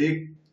1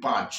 5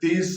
30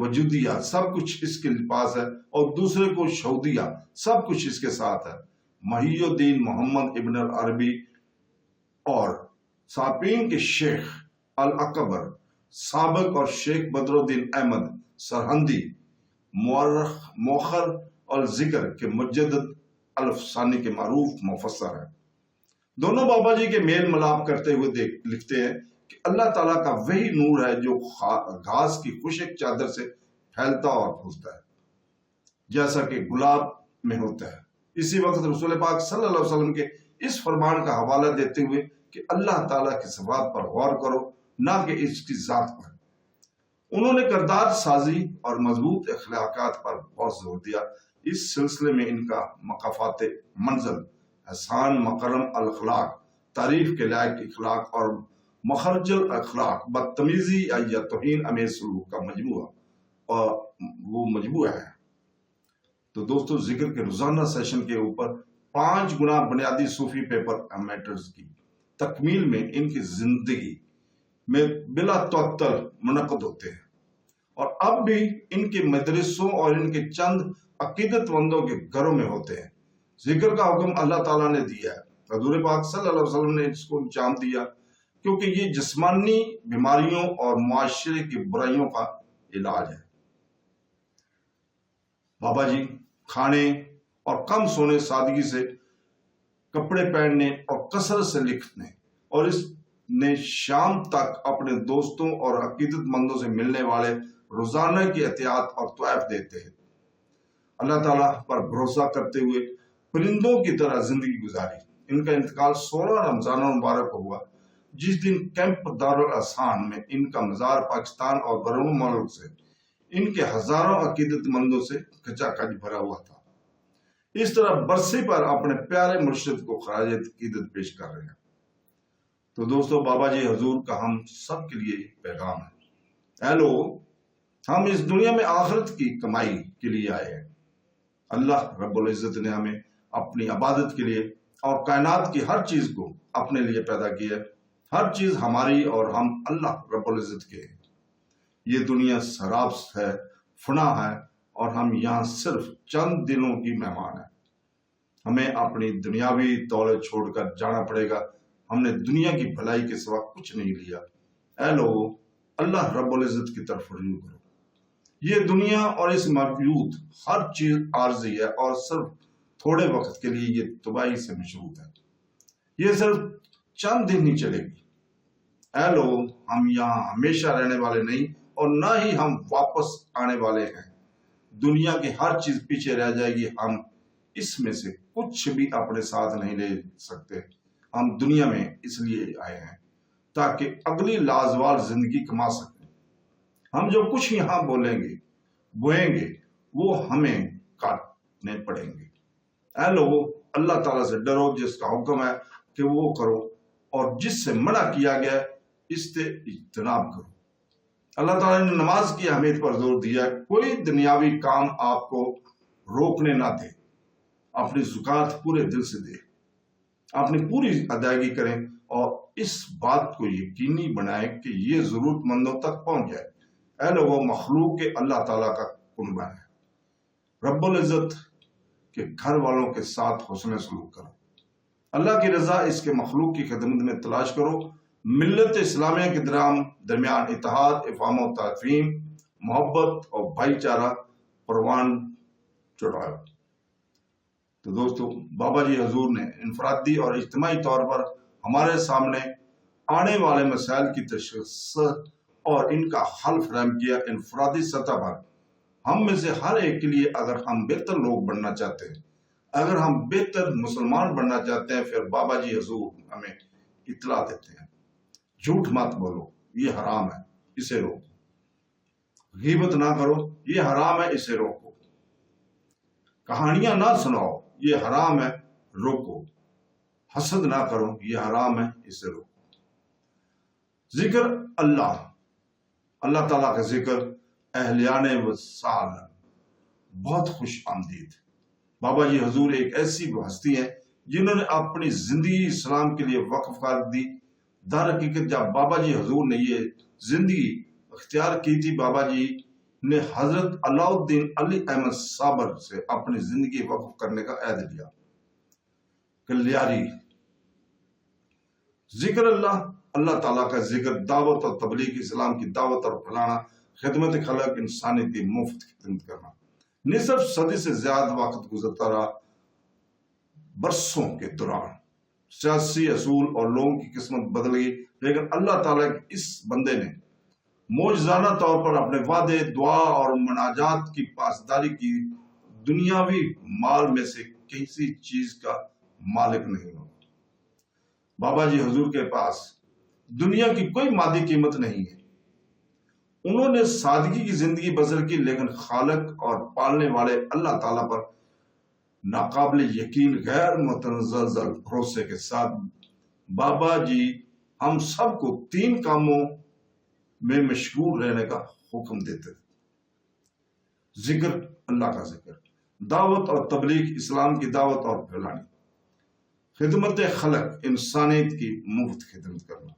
وجودیہ، سب کچھ اس کے پاس ہے، اور دوسرے کو شہودیہ، سب کچھ اس کے ساتھ ہے۔ محی الدین محمد ابن العربی اور ساپین کے شیخ الاکبر سابق اور شیخ بدر الدین احمد سرہندی مورخ موخر اور ذکر کے مجدد الفسانی کے معروف مفسر ہیں۔ دونوں بابا جی کے میل ملاپ کرتے ہوئے لکھتے ہیں کہ اللہ تعالیٰ کا وہی نور ہے جو گھاس کی خشک چادر سے پھیلتا اور پھولتا ہے، جیسا کہ گلاب میں ہوتا ہے۔ اسی وقت رسول پاک صلی اللہ علیہ وسلم کے اس فرمان کا حوالہ دیتے ہوئے کہ اللہ تعالیٰ کی صفات پر غور کرو، نہ کہ اس کی ذات پر، انہوں نے کردار سازی اور مضبوط اخلاقات پر بہت زور دیا۔ اس سلسلے میں ان کا مقافات منزل، احسان مکرم الاخلاق، تعریف کے لائق اخلاق اور مخرج الاخلاق، بدتمیزی یا توہین امیز سلوک کا مجموعہ اور وہ مجموعہ ہے۔ تو دوستو، ذکر کے روزانہ سیشن کے اوپر 5 گنا بنیادی صوفی پیپر میٹرز کی تکمیل میں ان کی زندگی میں بلا تعطل منعقد ہوتے ہیں، اور اب بھی ان کے مدرسوں اور ان کے چند عقیدت مندوں کے گھروں میں ہوتے ہیں۔ ذکر کا حکم اللہ تعالیٰ نے دیا ہے، حضور پاک صلی اللہ علیہ وسلم نے اس کو انجام دیا، کیونکہ یہ جسمانی بیماریوں اور معاشرے کی برائیوں کا علاج ہے۔ بابا جی کھانے اور کم سونے، سادگی سے کپڑے پہننے اور کثرت سے لکھنے، اور اس نے شام تک اپنے دوستوں اور عقیدت مندوں سے ملنے والے روزانہ کی احتیاط اور طوائف دیتے ہیں۔ اللہ تعالیٰ پر بھروسہ کرتے ہوئے پرندوں کی طرح زندگی گزاری۔ ان کا انتقال 16 رمضان المبارک کو ہوا، جس دن کیمپ دارالاحسان میں ان کا مزار پاکستان اور بیرون ملک سے ان کے ہزاروں عقیدت مندوں سے کھچا کھچ بھرا ہوا تھا۔ اس طرح برسی پر اپنے پیارے مرشد کو خراج عقیدت پیش کر رہے ہیں۔ تو دوستو، بابا جی حضور کا ہم سب کے لیے پیغام ہے، اے لوگ، ہم اس دنیا میں آخرت کی کمائی کے لیے آئے ہیں۔ اللہ رب العزت نے ہمیں اپنی عبادت کے لیے اور کائنات کی ہر چیز کو اپنے لیے پیدا کیا ہے۔ ہر چیز ہماری اور ہم اللہ رب العزت کے ہیں۔ یہ دنیا سراب ہے، فنا ہے، اور ہم یہاں صرف چند دنوں کی مہمان ہیں۔ ہمیں اپنی دنیاوی دولت چھوڑ کر جانا پڑے گا۔ ہم نے دنیا کی بھلائی کے سوا کچھ نہیں لیا۔ اے لوگو، اللہ رب العزت کی طرف رجوع کرو۔ یہ دنیا اور اس موجود ہر چیز عارضی ہے، اور صرف تھوڑے وقت کے لیے یہ تباہی سے مشروط ہے۔ یہ صرف چند دن ہی چلے گی۔ اے لوگو، ہم یہاں ہمیشہ رہنے والے نہیں، اور نہ ہی ہم واپس آنے والے ہیں۔ دنیا کی ہر چیز پیچھے رہ جائے گی، ہم اس میں سے کچھ بھی اپنے ساتھ نہیں لے سکتے۔ ہم دنیا میں اس لیے آئے ہیں تاکہ اگلی لازوال زندگی کما سکیں۔ ہم جو کچھ یہاں بولیں گے، بوئیں گے، وہ ہمیں کاٹنے پڑیں گے۔ اے لوگو، اللہ تعالیٰ سے ڈرو، جس کا حکم ہے کہ وہ کرو، اور جس سے منع کیا گیا اس سے اجتناب کرو۔ اللہ تعالیٰ نے نماز کی اہمیت پر زور دیا ہے۔ کوئی دنیاوی کام آپ کو روکنے نہ دے۔ اپنی زکوٰۃ پورے دل سے دے، اپنی پوری ادائیگی کریں، اور اس بات کو یقینی بنائیں کہ یہ ضرورت مندوں تک پہنچ جائے۔ اے لوگوں، مخلوق کے اللہ تعالیٰ کا کنبہ ہے۔ رب العزت کے گھر والوں کے ساتھ حسن سلوک کرو۔ اللہ کی رضا اس کے مخلوق کی خدمت میں تلاش کرو۔ ملت اسلامیہ کے درمیان اتحاد، افہام و تفہیم، محبت اور بھائی چارہ پروان چڑھاؤ۔ تو دوستو، بابا جی حضور نے انفرادی اور اجتماعی طور پر ہمارے سامنے آنے والے مسائل کی تشخیص اور ان کا حل فراہم کیا۔ انفرادی سطح پر ہم میں سے ہر ایک کے لیے، اگر ہم بہتر لوگ بننا چاہتے ہیں، اگر ہم بہتر مسلمان بننا چاہتے ہیں، پھر بابا جی حضور ہمیں اطلاع دیتے ہیں، جھوٹ مت بولو، یہ حرام ہے، اسے روکو۔ غیبت نہ کرو، یہ حرام ہے، اسے روکو۔ کہانیاں نہ سناؤ، یہ حرام ہے، روکو۔ حسد نہ کرو، یہ حرام ہے، اسے روکو۔ ذکر اللہ تعالیٰ کا ذکر اہلیان وصال بہت خوش آمدید۔ بابا جی حضور ایک ایسی ہستی ہے جنہوں نے اپنی زندگی اسلام کے لیے وقف کر دی۔ در حقیقت جب بابا جی حضور نے یہ زندگی اختیار کی تھی، بابا جی نے حضرت علاؤالدین علی احمد صابر سے اپنی زندگی وقف کرنے کا عہد لیا۔ کلیاری، ذکر اللہ تعالیٰ کا ذکر، دعوت اور تبلیغ، اسلام کی دعوت اور پھیلانا، خدمت خلق، انسانیت کی مفت خدمت کرنا۔ نصف صدی سے زیادہ وقت گزرتا رہا۔ برسوں کے دوران سیاسی اصول اور لوگوں کی قسمت بدل گئی، لیکن اللہ تعالیٰ کے اس بندے نے معجزانہ طور پر اپنے وعدے، دعا اور مناجات کی پاسداری کی۔ دنیاوی مال میں سے کسی چیز کا مالک نہیں ہو۔ بابا جی حضور کے پاس دنیا کی کوئی مادی قیمت نہیں ہے۔ انہوں نے سادگی کی زندگی بسر کی، لیکن خالق اور پالنے والے اللہ تعالیٰ پر ناقابل یقین غیر متزلزل بھروسے کے ساتھ بابا جی ہم سب کو 3 کاموں میں مشغول رہنے کا حکم دیتے تھے: ذکر، اللہ کا ذکر، دعوت اور تبلیغ، اسلام کی دعوت اور پھیلانی، خدمت خلق، انسانیت کی مفت خدمت کرنا۔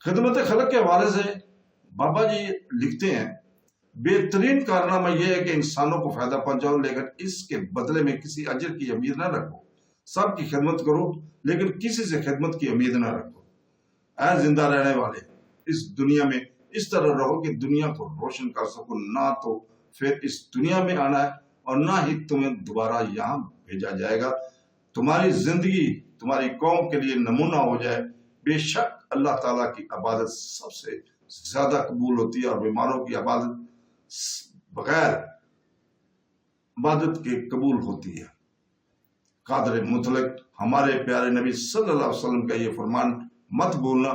خدمت خلق کے حوالے سے بابا جی لکھتے ہیں، بہترین کارنامہ یہ ہے کہ انسانوں کو فائدہ پہنچاؤ، لیکن اس کے بدلے میں کسی اجر کی امید نہ رکھو۔ سب کی خدمت کرو، لیکن کسی سے خدمت کی امید نہ رکھو۔ اے زندہ رہنے والے، اس دنیا میں اس طرح رہو کہ دنیا کو روشن کر سکو، نہ تو پھر اس دنیا میں آنا ہے اور نہ ہی تمہیں دوبارہ یہاں بھیجا جائے گا۔ تمہاری زندگی تمہاری قوم کے لیے نمونہ ہو جائے۔ بے شک اللہ تعالیٰ کی عبادت سب سے زیادہ قبول ہوتی ہے، اور بیماروں کی عبادت بغیر عبادت کے قبول ہوتی ہے۔ قادر مطلق ہمارے پیارے نبی صلی اللہ علیہ وسلم کا یہ فرمان مت بھولنا،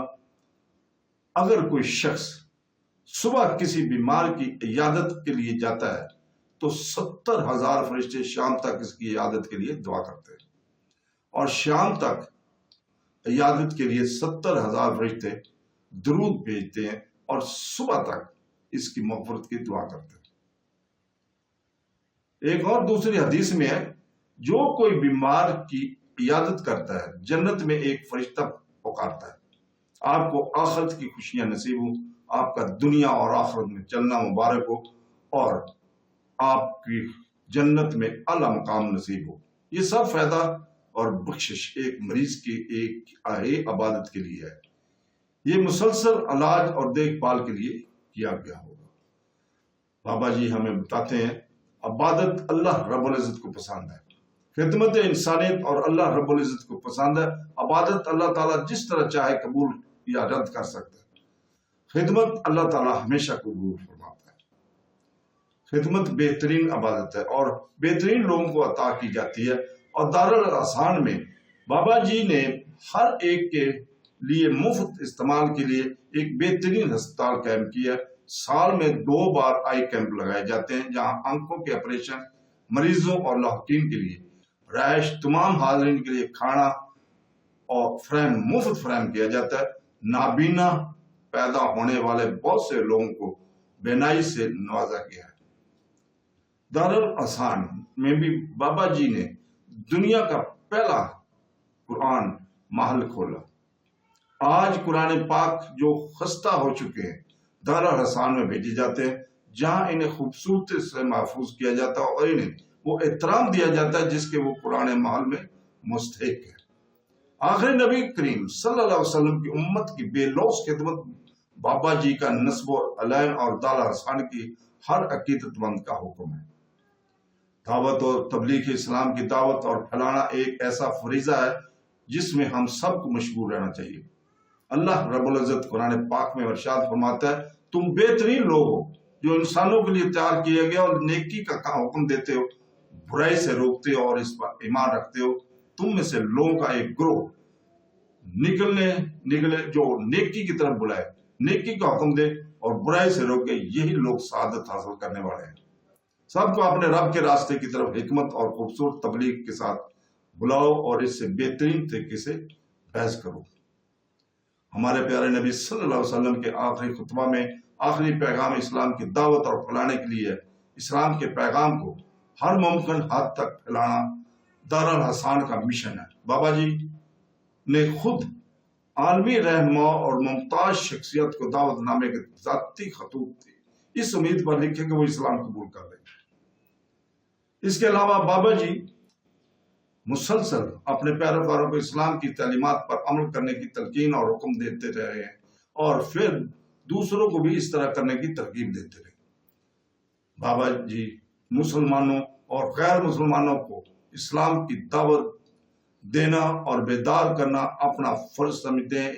اگر کوئی شخص صبح کسی بیمار کی عیادت کے لیے جاتا ہے تو 70,000 فرشتے شام تک اس کی عیادت کے لیے دعا کرتے ہیں، اور شام تک عیادت کے لیے 70,000 فرشتے درود بھیجتے ہیں، اور صبح تک اس کی مغفرت کی دعا کرتے ہیں۔ ایک اور دوسری حدیث میں ہے، جو کوئی بیمار کی عیادت کرتا ہے جنت میں ایک فرشتہ پکارتا ہے، آپ کو آخرت کی خوشیاں نصیب ہوں، آپ کا دنیا اور آخرت میں چلنا مبارک ہو، اور آپ کی جنت میں اعلیٰ مقام نصیب ہو۔ یہ سب فائدہ اور بخشش ایک مریض کی ایک عبادت کے لیے ہے۔ یہ مسلسل علاج اور دیکھ بھال کے لیے کیا گیا ہوگا۔ بابا جی ہمیں بتاتے ہیں، عبادت اللہ رب العزت کو پسند ہے، خدمت انسانیت اور اللہ رب العزت کو پسند ہے۔ عبادت اللہ تعالیٰ جس طرح چاہے قبول یا رد کر سکتا ہے، خدمت اللہ تعالیٰ ہمیشہ قبول فرماتا ہے۔ خدمت بہترین عبادت ہے اور بہترین لوگوں کو عطا کی جاتی ہے، اور دارالاحسان میں بابا جی نے ہر ایک کے لیے مفت استعمال کے لیے ایک بہترین ہسپتال قائم کیا ہے۔ سال میں 2 بار آئی کیمپ لگائے جاتے ہیں، جہاں آنکھوں کے آپریشن، مریضوں اور لاحقین کے لیے رہائش، تمام حاضرین کے لیے کھانا اور مفت فراہم کیا جاتا ہے۔ نابینا پیدا ہونے والے بہت سے لوگوں کو بینائی سے نوازا گیا ہے۔ دارالاحسان میں بھی بابا جی نے دنیا کا پہلا قرآن محل کھولا۔ آج قرآن پاک جو خستہ ہو چکے ہیں دارالاحسان میں بھیجے جاتے ہیں، جہاں انہیں خوبصورتی سے محفوظ کیا جاتا ہے اور انہیں وہ احترام دیا جاتا ہے جس کے وہ قرآن محل میں مستحق ہے۔ آخری نبی کریم صلی اللہ علیہ وسلم کی امت کی بے لوث خدمت بابا جی کا نصب و علائن اور دارالاحسان کی ہر عقیدت مند کا حکم ہے۔ دعوت اور تبلیغ اسلام کی دعوت اور پھیلانا ایک ایسا فریضہ ہے جس میں ہم سب کو مشغول رہنا چاہیے۔ اللہ رب العزت قرآن پاک میں ارشاد فرماتا ہے، تم بہترین لوگ ہو جو انسانوں کے لیے تیار کیے گئے اور نیکی کا حکم دیتے ہو، برائی سے روکتے ہو اور اس پر ایمان رکھتے ہو۔ تم میں سے لوگوں کا ایک گروہ نکلے جو نیکی کی طرف بلائے، نیکی کا حکم دے اور برائی سے روکے، یہی لوگ سعادت حاصل کرنے والے ہیں۔ سب کو اپنے رب کے راستے کی طرف حکمت اور خوبصورت تبلیغ کے ساتھ بلاؤ اور اس سے بہترین طریقے سے بحث کرو۔ ہمارے پیارے نبی صلی اللہ علیہ وسلم کے آخری خطبہ میں آخری پیغام اسلام کی دعوت اور پھیلانے کے لیے اسلام کے پیغام کو ہر ممکن حد تک پھیلانا دارالاحسان کا مشن ہے۔ بابا جی نے خود عالمی رہنما اور ممتاز شخصیت کو دعوت نامے کے ذاتی خطوط اس امید پر لکھے کہ وہ اسلام قبول کر لیں۔ اس کے علاوہ بابا جی مسلسل اپنے پیروکاروں کو اسلام کی تعلیمات پر عمل کرنے کی تلقین اور حکم دیتے رہے ہیں، اور پھر دوسروں کو بھی اس طرح کرنے کی ترغیب دیتے رہے۔ بابا جی مسلمانوں اور غیر مسلمانوں کو اسلام کی دعوت دینا اور بیدار کرنا اپنا فرض سمجھتے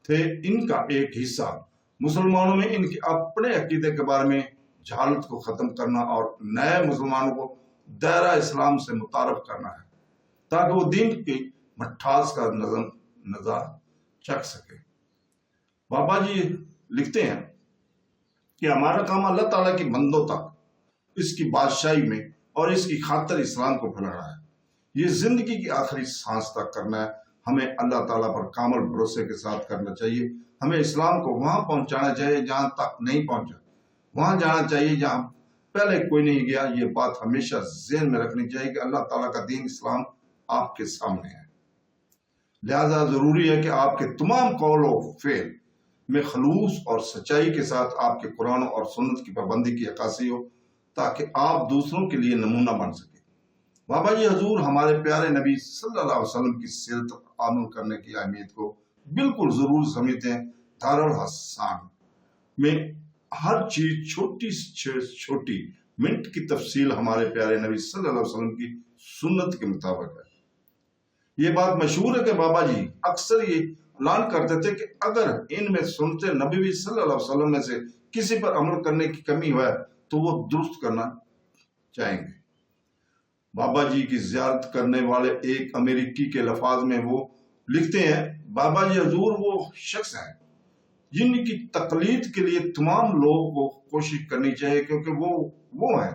تھے۔ ان کا ایک حصہ مسلمانوں میں ان کے اپنے عقیدے کے بارے میں جہالت کو ختم کرنا اور نئے مسلمانوں کو دائرہ اسلام سے متعارف کرنا ہے، تاکہ وہ دین کی مٹھاس کا نظر چکھ سکے۔ بابا جی لکھتے ہیں کہ ہمارا کام اللہ تعالیٰ کی بندوں تک اس کی بادشاہی میں اور اس کی خاطر اسلام کو پھیلانا ہے۔ یہ زندگی کی آخری سانس تک کرنا ہے۔ ہمیں اللہ تعالیٰ پر کامل بھروسے کے ساتھ کرنا چاہیے۔ ہمیں اسلام کو وہاں پہنچانا چاہیے جہاں تک نہیں پہنچا، وہاں جانا چاہیے جہاں پہلے کوئی نہیں گیا۔ یہ بات ہمیشہ ذہن میں رکھنی چاہیے کہ اللہ تعالیٰ کا دین اسلام آپ کے سامنے ہے، لہذا ضروری ہے کہ آپ کے تمام قول و فعل میں خلوص اور سچائی کے ساتھ آپ کے قرآن اور سنت کی پابندی کی عکاسی ہو، تاکہ آپ دوسروں کے لیے نمونہ بن سکیں۔ بابا جی حضور ہمارے پیارے نبی صلی اللہ علیہ وسلم کی سیرت پر عمل کرنے کی اہمیت کو بالکل ضرور سمجھتے ہیں۔ دارالحسان میں ہر چیز چھوٹی سے چھوٹی منٹ کی تفصیل ہمارے پیارے نبی صلی اللہ علیہ وسلم کی سنت کے مطابق ہے۔ یہ بات مشہور ہے کہ بابا جی اکثر یہ اعلان کرتے تھے کہ اگر ان میں سنت نبوی صلی اللہ علیہ وسلم میں سے کسی پر عمل کرنے کی کمی ہے تو وہ درست کرنا چاہیں گے۔ بابا جی کی زیارت کرنے والے ایک امریکی کے لفاظ میں وہ لکھتے ہیں، بابا جی حضور وہ شخص ہیں جن کی تقلید کے لیے تمام لوگوں کو کوشش کرنی چاہیے، کیونکہ وہ ہیں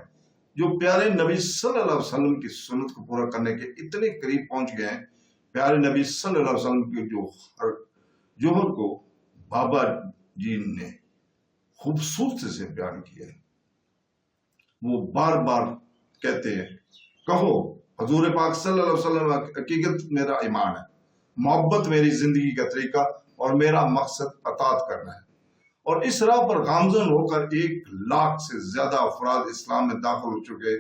جو پیارے نبی صلی اللہ علیہ وسلم کی سنت کو پورا کرنے کے اتنے قریب پہنچ گئے ہیں۔ پیارے نبی صلی اللہ علیہ وسلم کے جوہر کو بابا جی نے خوبصورتی سے بیان کیا ہے۔ وہ بار بار کہتے ہیں، کہو حضور پاک صلی اللہ علیہ وسلم حقیقت میرا ایمان ہے، محبت میری زندگی کا طریقہ اور میرا مقصد اطاعت کرنا ہے۔ اور اس راہ پر گامزن ہو کر 1,00,000 سے زیادہ افراد اسلام میں داخل ہو چکے،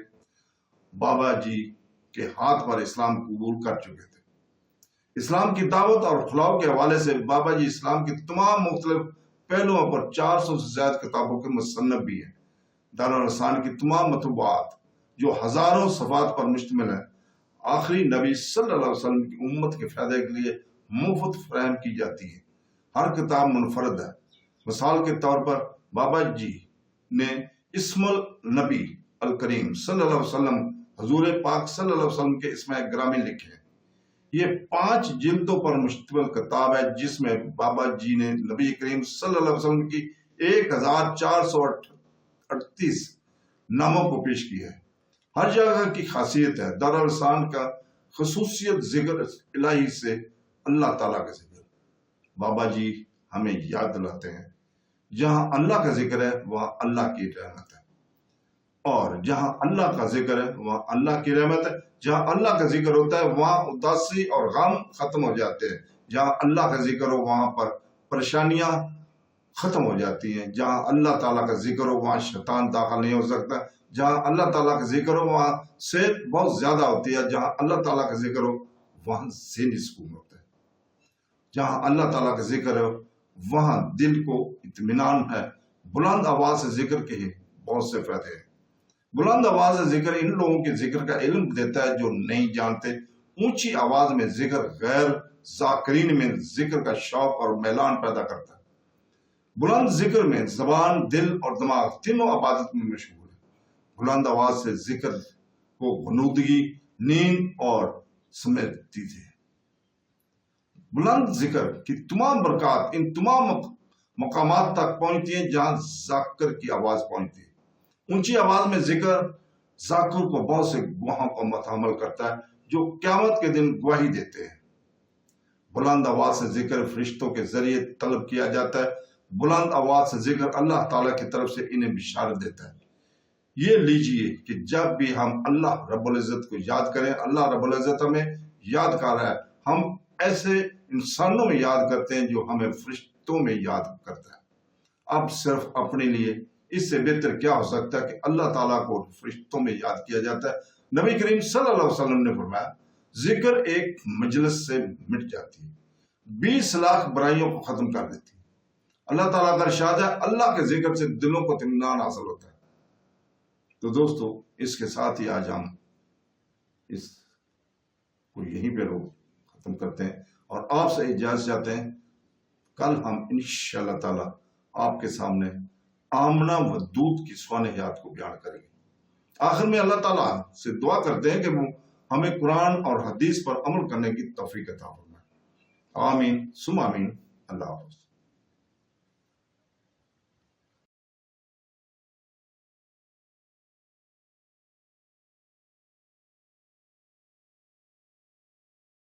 بابا جی کے ہاتھ پر اسلام قبول کر چکے تھے۔ اسلام کی دعوت اور خلاؤ کے حوالے سے بابا جی اسلام کے تمام مختلف پہلوؤں پر 400 سے زیادہ کتابوں کے مصنف بھی ہیں۔ دارالحسان کی تمام مطبوعات جو ہزاروں صفحات پر مشتمل ہے، آخری نبی صلی اللہ علیہ وسلم کی امت کے فائدے کے لیے مفت فراہم کی جاتی ہے۔ ہر کتاب منفرد ہے۔ مثال کے طور پر بابا جی نے اسم النبی الکریم صلی اللہ علیہ وسلم حضور پاک صلی اللہ علیہ وسلم کے اسماء گرامی لکھے ہیں۔ یہ 5 جلدوں پر مشتمل کتاب ہے جس میں بابا جی نے نبی کریم صلی اللہ علیہ وسلم کی 1438 ناموں کو پیش کیا ہے۔ ہر جگہ کی خاصیت ہے۔ دارالحسان کا خصوصیت ذکر الہی سے اللہ تعالیٰ کا ذکر۔ بابا جی ہمیں یاد دلاتے ہیں، جہاں اللہ کا ذکر ہے وہاں اللہ کی رحمت ہے، اور جہاں اللہ کا ذکر ہے وہاں اللہ کی رحمت ہے۔ جہاں اللہ کا ذکر ہوتا ہے وہاں اداسی اور غم ختم ہو جاتے ہیں۔ جہاں اللہ کا ذکر ہو وہاں پر پریشانیاں ختم ہو جاتی ہیں۔ جہاں اللہ تعالیٰ کا ذکر ہو وہاں شیطان داخل نہیں ہو سکتا۔ جہاں اللہ تعالیٰ کا ذکر ہو وہاں صحت بہت زیادہ ہوتی ہے۔ جہاں اللہ تعالیٰ کا ذکر ہو وہاں ذہنی سکون ہوتا ہے۔ جہاں اللہ تعالیٰ کا ذکر ہو وہاں دل کو اطمینان ہے۔ بلند آواز سے ذکر کے بہت سے فائدے ہیں۔ بلند آواز سے ذکر ان لوگوں کے ذکر کا علم دیتا ہے جو نہیں جانتے۔ اونچی آواز میں ذکر غیر ذاکرین میں ذکر کا شوق اور میلان پیدا کرتا ہے۔ بلند ذکر میں زبان، دل اور دماغ تینوں عبادت میں مشغول ہے۔ بلند آواز سے ذکر کو غنودگی، نیند اور سمیٹتی ہے۔ بلند ذکر کی تمام برکات ان تمام مقامات تک پہنچتی ہیں جہاں ذاکر کی آواز پہنچتی ہے۔ اونچی آواز میں ذکر ذاکر کو بہت سے گواہوں کو متحمل کرتا ہے جو قیامت کے دن گواہی دیتے ہیں۔ بلند آواز سے ذکر فرشتوں کے ذریعے طلب کیا جاتا ہے۔ بلند آواز سے ذکر اللہ تعالیٰ کی طرف سے انہیں بشارت دیتا ہے۔ یہ لیجئے کہ جب بھی ہم اللہ رب العزت کو یاد کریں، اللہ رب العزت ہمیں یاد کر رہا ہے۔ ہم ایسے انسانوں میں یاد کرتے ہیں جو ہمیں فرشتوں میں یاد کرتا ہے۔ اب صرف اپنے لیے اس سے بہتر کیا ہو سکتا ہے کہ اللہ تعالیٰ کو فرشتوں میں یاد کیا جاتا ہے۔ نبی کریم صلی اللہ علیہ وسلم نے فرمایا ذکر ایک مجلس سے مٹ جاتی ہے، 20 لاکھ برائیوں کو ختم کر دیتی ہے۔ اللہ تعالیٰ کا ارشاد ہے اللہ کے ذکر سے دلوں کو اطمینان حاصل ہوتا ہے۔ تو دوستو اس کے ساتھ ہی آج ہم اس کو یہیں پہ ختم کرتے ہیں اور آپ سے اجازت چاہتے ہیں۔ کل ہم انشاءاللہ تعالیٰ آپ کے سامنے آمنہ و دودھ کی سوانحیات کو بیان کریں گے۔ آخر میں اللہ تعالیٰ سے دعا کرتے ہیں کہ وہ ہمیں قرآن اور حدیث پر عمل کرنے کی توفیق عطا فرمائے۔ آمین ثم آمین۔ اللہ حافظ۔